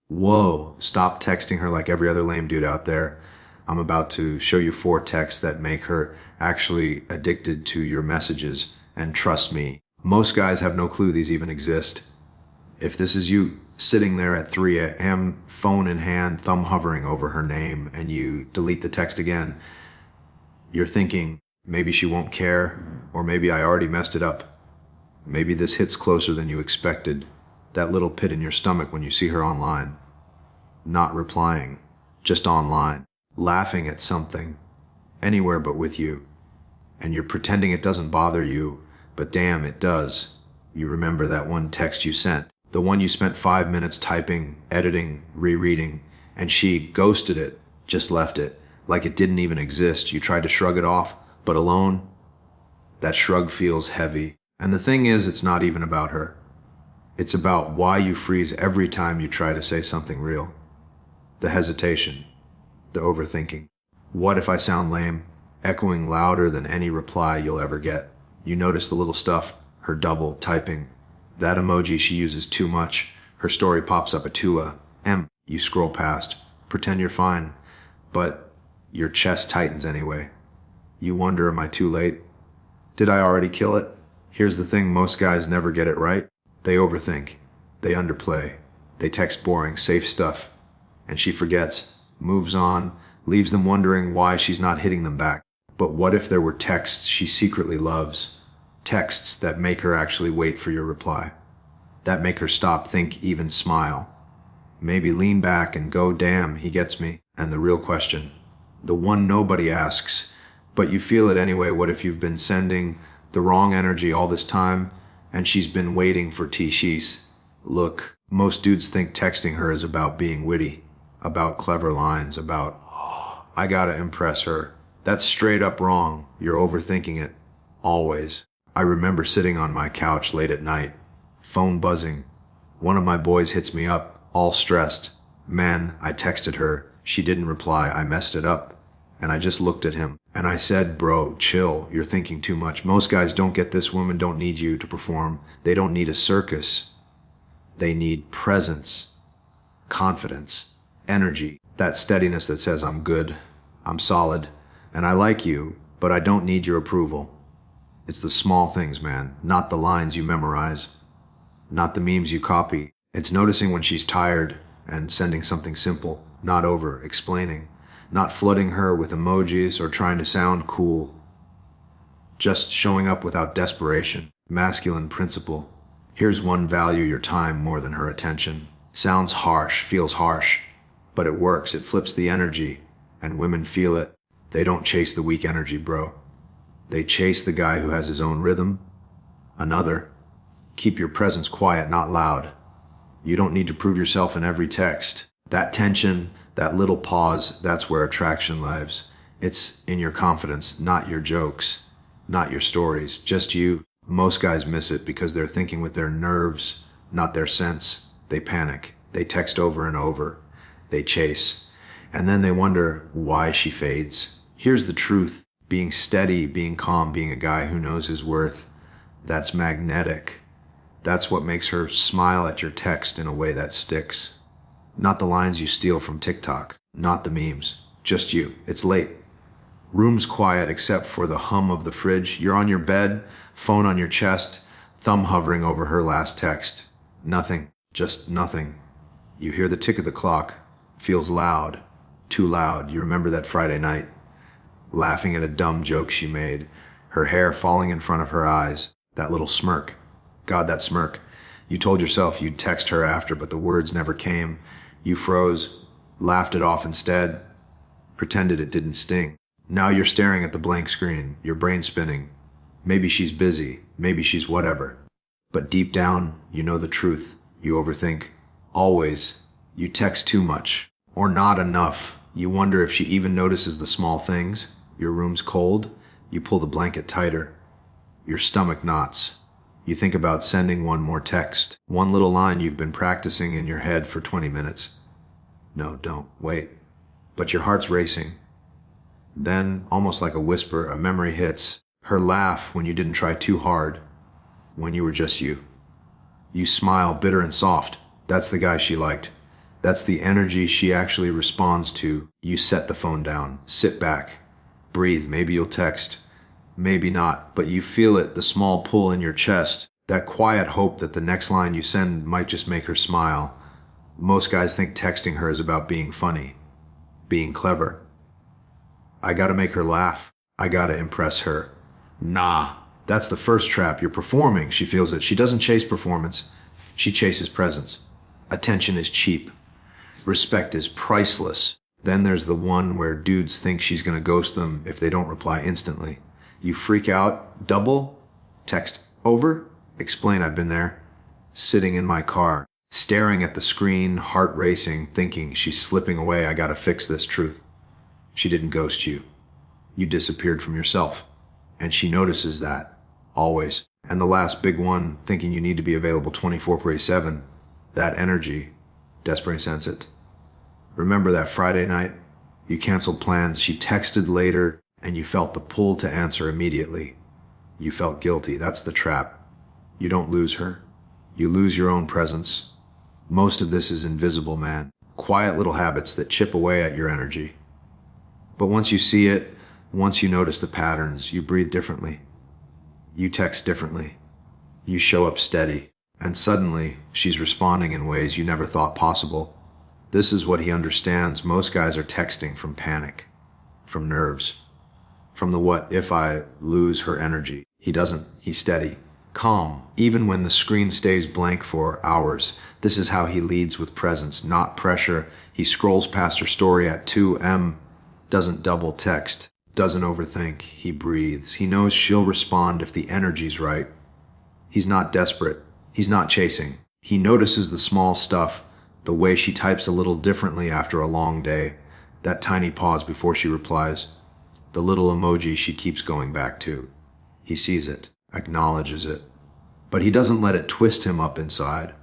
Whoa, stop texting her like every other lame dude out there. I'm about to show you 4 texts that make her actually addicted to your messages. And trust me, most guys have no clue these even exist. If this is you sitting there at 3 a.m., phone in hand, thumb hovering over her name, and you delete the text again, you're thinking, maybe she won't care, or maybe I already messed it up. Maybe this hits closer than you expected. That little pit in your stomach when you see her online. Not replying, just online, laughing at something, anywhere but with you. And you're pretending it doesn't bother you, but damn, it does. You remember that one text you sent, the one you spent 5 minutes typing, editing, rereading, and she ghosted it, just left it, like it didn't even exist. You tried to shrug it off, but alone, that shrug feels heavy. And the thing is, it's not even about her. It's about why you freeze every time you try to say something real. The hesitation, the overthinking. What if I sound lame? Echoing louder than any reply you'll ever get. You notice the little stuff, her double typing. That emoji she uses too much. Her story pops up a 2 a.m. You scroll past, pretend you're fine, but your chest tightens anyway. You wonder, am I too late? Did I already kill it? Here's the thing, most guys never get it right. They overthink. They underplay. They text boring, safe stuff. And she forgets, moves on, leaves them wondering why she's not hitting them back. But what if there were texts she secretly loves? Texts that make her actually wait for your reply. That make her stop, think, even smile. Maybe lean back and go, damn, he gets me. And the real question, the one nobody asks, but you feel it anyway, what if you've been sending the wrong energy all this time and she's been waiting for she's? Look, most dudes think texting her is about being witty, about clever lines, about, I gotta impress her. That's straight up wrong. You're overthinking it. Always. I remember sitting on my couch late at night, phone buzzing. One of my boys hits me up, all stressed. Man, I texted her. She didn't reply. I messed it up. And I just looked at him. And I said, bro, chill. You're thinking too much. Most guys don't get this. Women don't need you to perform. They don't need a circus. They need presence, confidence, energy, that steadiness that says, I'm good, I'm solid, and I like you, but I don't need your approval. It's the small things, man, not the lines you memorize, not the memes you copy. It's noticing when she's tired and sending something simple, not over explaining, not flooding her with emojis or trying to sound cool. Just showing up without desperation. Masculine principle. Here's one: value your time more than her attention. Sounds harsh, feels harsh, but it works. It flips the energy, and women feel it. They don't chase the weak energy, bro. They chase the guy who has his own rhythm. Another. Keep your presence quiet, not loud. You don't need to prove yourself in every text. That tension, that little pause, that's where attraction lives. It's in your confidence, not your jokes, not your stories, just you. Most guys miss it because they're thinking with their nerves, not their sense. They panic. They text over and over. They chase. And then they wonder why she fades. Here's the truth. Being steady, being calm, being a guy who knows his worth, that's magnetic. That's what makes her smile at your text in a way that sticks. Not the lines you steal from TikTok, not the memes, just you. It's late. Room's quiet except for the hum of the fridge. You're on your bed, phone on your chest, thumb hovering over her last text. Nothing, just nothing. You hear the tick of the clock. Feels loud, too loud. You remember that Friday night, laughing at a dumb joke she made, her hair falling in front of her eyes, that little smirk. God, that smirk. You told yourself you'd text her after, but the words never came. You froze, laughed it off instead, pretended it didn't sting. Now you're staring at the blank screen, your brain spinning. Maybe she's busy, maybe she's whatever. But deep down, you know the truth. You overthink. Always. You text too much, or not enough. You wonder if she even notices the small things. Your room's cold, you pull the blanket tighter. Your stomach knots. You think about sending one more text, one little line you've been practicing in your head for 20 minutes. No, don't, wait. But your heart's racing. Then, almost like a whisper, a memory hits. Her laugh when you didn't try too hard, when you were just you. You smile, bitter and soft. That's the guy she liked. That's the energy she actually responds to. You set the phone down, sit back, breathe. Maybe you'll text, maybe not, but you feel it, the small pull in your chest, that quiet hope that the next line you send might just make her smile. Most guys think texting her is about being funny, being clever. I gotta make her laugh. I gotta impress her. Nah, that's the first trap. You're performing. She feels it. She doesn't chase performance. She chases presence. Attention is cheap. Respect is priceless. Then there's the one where dudes think she's gonna ghost them if they don't reply instantly. You freak out, double, text over, explain I've been there, sitting in my car, staring at the screen, heart racing, thinking she's slipping away. I gotta fix this truth. She didn't ghost you. You disappeared from yourself. And she notices that, always. And the last big one, thinking you need to be available 24/7, that energy, desperately sense it. Remember that Friday night? You canceled plans, she texted later, and you felt the pull to answer immediately. You felt guilty. That's the trap. You don't lose her. You lose your own presence. Most of this is invisible, man. Quiet little habits that chip away at your energy. But once you see it, once you notice the patterns, you breathe differently. You text differently. You show up steady. And suddenly, she's responding in ways you never thought possible. This is what he understands. Most guys are texting from panic, from nerves, from the what if I lose her energy. He doesn't. He's steady, calm, even when the screen stays blank for hours. This is how he leads, with presence, not pressure. He scrolls past her story at 2 a.m., doesn't double text, doesn't overthink. He breathes. He knows she'll respond if the energy's right. He's not desperate. He's not chasing. He notices the small stuff, the way she types a little differently after a long day, that tiny pause before she replies, the little emoji she keeps going back to. He sees it, acknowledges it, but he doesn't let it twist him up inside.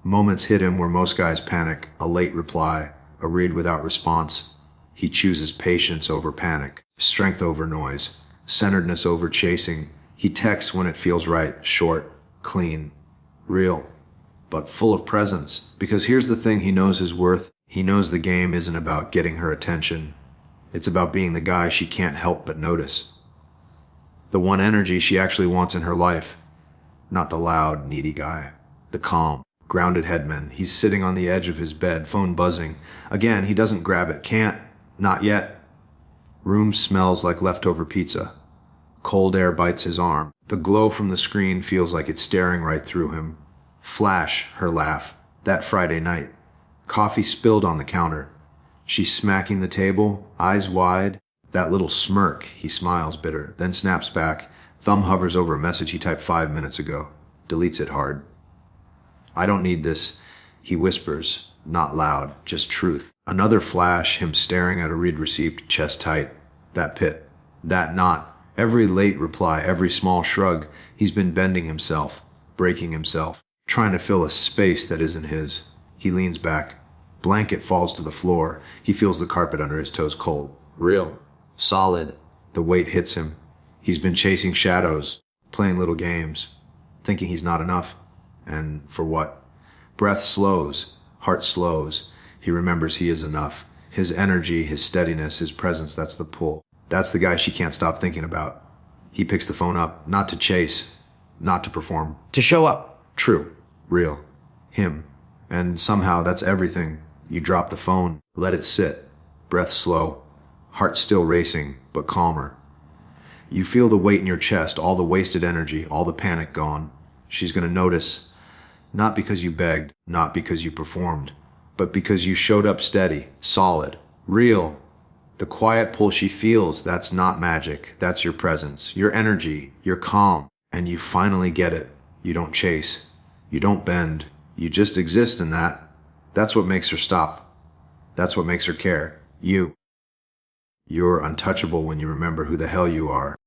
Moments hit him where most guys panic, a late reply, a read without response. He chooses patience over panic, strength over noise, centeredness over chasing. He texts when it feels right, short, clean, real, but full of presence. Because here's the thing he knows his worth. He knows the game isn't about getting her attention. It's about being the guy she can't help but notice. The one energy she actually wants in her life. Not the loud, needy guy. The calm, grounded headman. He's sitting on the edge of his bed, phone buzzing. Again, he doesn't grab it. Can't. Not yet. Room smells like leftover pizza. Cold air bites his arm. The glow from the screen feels like it's staring right through him. Flash, her laugh. That Friday night. Coffee spilled on the counter. She's smacking the table, eyes wide. That little smirk. He smiles bitter, then snaps back. Thumb hovers over a message he typed 5 minutes ago. Deletes it hard. I don't need this, he whispers. Not loud, just truth. Another flash, him staring at a read receipt, chest tight. That pit. That knot. Every late reply, every small shrug. He's been bending himself, breaking himself, trying to fill a space that isn't his. He leans back. Blanket falls to the floor. He feels the carpet under his toes cold. Real. Solid. The weight hits him. He's been chasing shadows, playing little games, thinking he's not enough. And for what? Breath slows. Heart slows. He remembers he is enough. His energy, his steadiness, his presence, that's the pull. That's the guy she can't stop thinking about. He picks the phone up, not to chase, not to perform. To show up. True. Real. Him. And somehow that's everything. You drop the phone, let it sit. Breath slow. Heart still racing, but calmer. You feel the weight in your chest, all the wasted energy, all the panic gone. She's gonna notice. Not because you begged, not because you performed, but because you showed up steady, solid, real. The quiet pull she feels, that's not magic. That's your presence, your energy, your calm. And you finally get it. You don't chase. You don't bend. You just exist in that. That's what makes her stop. That's what makes her care. You. You're untouchable when you remember who the hell you are.